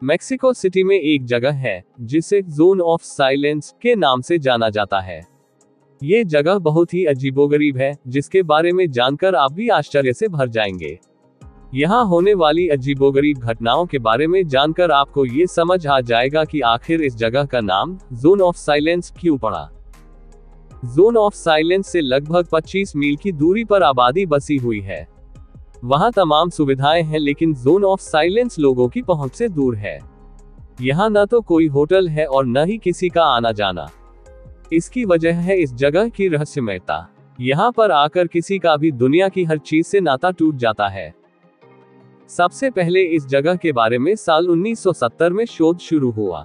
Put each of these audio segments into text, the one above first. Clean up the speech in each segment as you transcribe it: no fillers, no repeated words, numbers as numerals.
Mexico city में एक जगह है जिसे जोन ऑफ साइलेंस के नाम से जाना जाता है। ये जगह बहुत ही अजीबोगरीब है, जिसके बारे में जानकर आप भी आश्चर्य से भर जाएंगे। यहाँ होने वाली अजीबोगरीब घटनाओं के बारे में जानकर आपको ये समझ आ जाएगा कि आखिर इस जगह का नाम जोन ऑफ साइलेंस क्यों पड़ा। जोन ऑफ साइलेंस से लगभग 25 मील की दूरी पर आबादी बसी हुई है। वहां तमाम सुविधाएं हैं, लेकिन जोन ऑफ साइलेंस लोगों की पहुंच से दूर है। यहाँ न तो कोई होटल है और न ही किसी का आना जाना। इसकी वजह है इस जगह की रहस्यमयता। यहाँ पर आकर किसी का भी दुनिया की हर चीज से नाता टूट जाता है। सबसे पहले इस जगह के बारे में साल 1970 में शोध शुरू हुआ।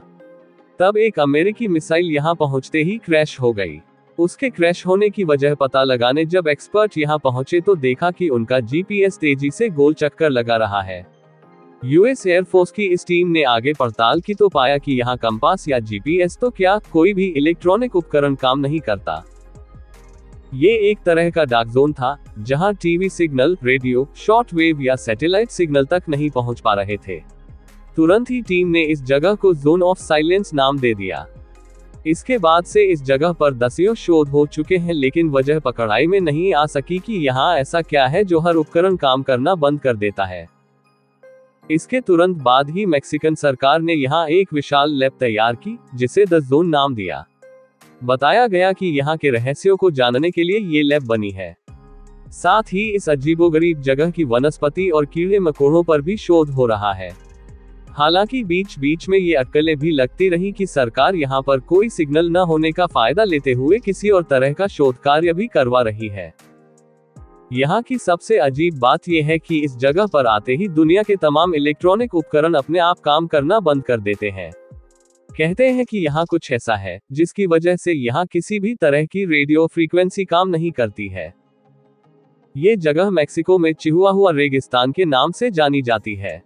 तब एक अमेरिकी मिसाइल यहाँ पहुंचते ही क्रैश हो गई। उसके क्रैश होने की वजह पता लगाने जब एक्सपर्ट यहाँ पहुंचे तो देखा कि उनका जीपीएस तेजी से गोल चक्कर लगा रहा है। यूएस एयरफोर्स की इस टीम ने आगे पड़ताल की तो पाया कि यहाँ कंपास या जीपीएस तो क्या, कोई भी इलेक्ट्रॉनिक उपकरण काम नहीं करता। ये एक तरह का डार्क जोन था, जहां टीवी सिग्नल, रेडियो, शॉर्टवेव या सैटेलाइट सिग्नल तक नहीं पहुंच पा रहे थे। तुरंत ही टीम ने इस जगह को जोन ऑफ साइलेंस नाम दे दिया। इसके बाद से इस जगह पर दसियों शोध हो चुके हैं, लेकिन वजह पकड़ाई में नहीं आ सकी कि यहाँ ऐसा क्या है जो हर उपकरण काम करना बंद कर देता है। इसके तुरंत बाद ही मैक्सिकन सरकार ने यहाँ एक विशाल लैब तैयार की, जिसे द जोन नाम दिया। बताया गया कि यहाँ के रहस्यों को जानने के लिए ये लैब बनी है। साथ ही इस अजीबोगरीब जगह की वनस्पति और कीड़े मकोड़ों पर भी शोध हो रहा है। हालांकि बीच बीच में ये अटकलें भी लगती रही कि सरकार यहाँ पर कोई सिग्नल न होने का फायदा लेते हुए किसी और तरह का शोध कार्य भी करवा रही है। यहाँ की सबसे अजीब बात यह है कि इस जगह पर आते ही दुनिया के तमाम इलेक्ट्रॉनिक उपकरण अपने आप काम करना बंद कर देते हैं। कहते हैं कि यहाँ कुछ ऐसा है जिसकी वजह से यहाँ किसी भी तरह की रेडियो फ्रीक्वेंसी काम नहीं करती है। ये जगह मेक्सिको में चिहुआहुआ रेगिस्तान के नाम से जानी जाती है।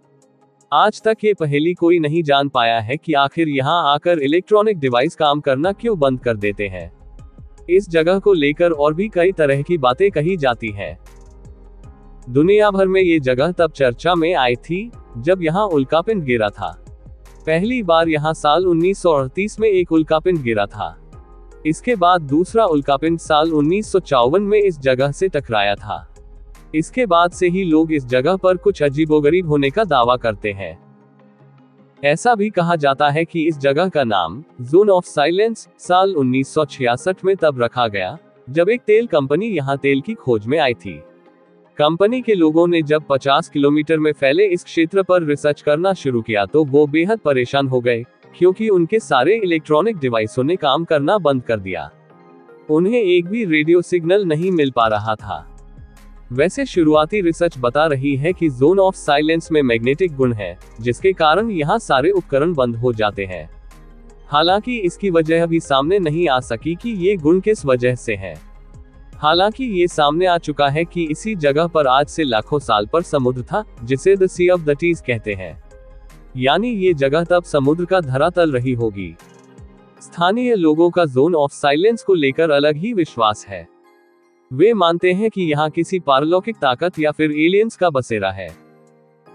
आज तक ये पहेली कोई नहीं जान पाया है कि आखिर यहाँ आकर इलेक्ट्रॉनिक डिवाइस काम करना क्यों बंद कर देते हैं। इस जगह को लेकर और भी कई तरह की बातें कही जाती हैं। दुनिया भर में ये जगह तब चर्चा में आई थी जब यहाँ उल्कापिंड गिरा था। पहली बार यहाँ साल 1938 में एक उल्कापिंड गिरा था। इसके बाद दूसरा उल्कापिंड साल 1954 में इस जगह से टकराया था। इसके बाद से ही लोग इस जगह पर कुछ अजीबोगरीब होने का दावा करते हैं। ऐसा भी कहा जाता है कि इस जगह का नाम जोन ऑफ साइलेंस साल 1966 में तब रखा गया जब एक तेल कंपनी यहाँ तेल की खोज में आई थी। कंपनी के लोगों ने जब 50 किलोमीटर में फैले इस क्षेत्र पर रिसर्च करना शुरू किया तो वो बेहद परेशान हो गए, क्योंकि उनके सारे इलेक्ट्रॉनिक डिवाइसों ने काम करना बंद कर दिया। उन्हें एक भी रेडियो सिग्नल नहीं मिल पा रहा था। वैसे शुरुआती रिसर्च बता रही है कि जोन ऑफ साइलेंस में मैग्नेटिक गुण है, जिसके कारण यहाँ सारे उपकरण बंद हो जाते हैं। हालांकि इसकी वजह अभी सामने नहीं आ सकी कि ये गुण किस वजह से है। हालांकि ये सामने आ चुका है कि इसी जगह पर आज से लाखों साल पर समुद्र था, जिसे the sea of the Tethys कहते हैं। यानी ये जगह तब समुद्र का धरातल रही होगी। स्थानीय लोगों का जोन ऑफ साइलेंस को लेकर अलग ही विश्वास है। वे मानते हैं कि यहाँ किसी पारलौकिक ताकत या फिर एलियंस का बसेरा है।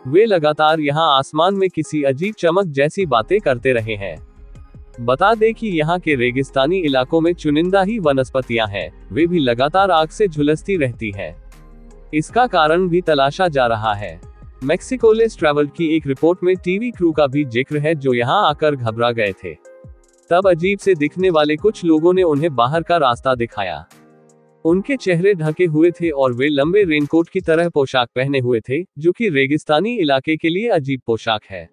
वे लगातार यहाँ आसमान में किसी अजीब चमक जैसी बातें करते रहे हैं। बता दें कि यहाँ के रेगिस्तानी इलाकों में चुनिंदा ही वनस्पतियां हैं, वे भी लगातार आग से झुलसती रहती हैं। इसका कारण भी तलाशा जा रहा है। मेक्सिकोलेस ट्रैवल की एक रिपोर्ट में टीवी क्रू का भी जिक्र है जो यहाँ आकर घबरा गए थे। तब अजीब से दिखने वाले कुछ लोगों ने उन्हें बाहर का रास्ता दिखाया। उनके चेहरे ढके हुए थे और वे लंबे रेनकोट की तरह पोशाक पहने हुए थे, जो कि रेगिस्तानी इलाके के लिए अजीब पोशाक है।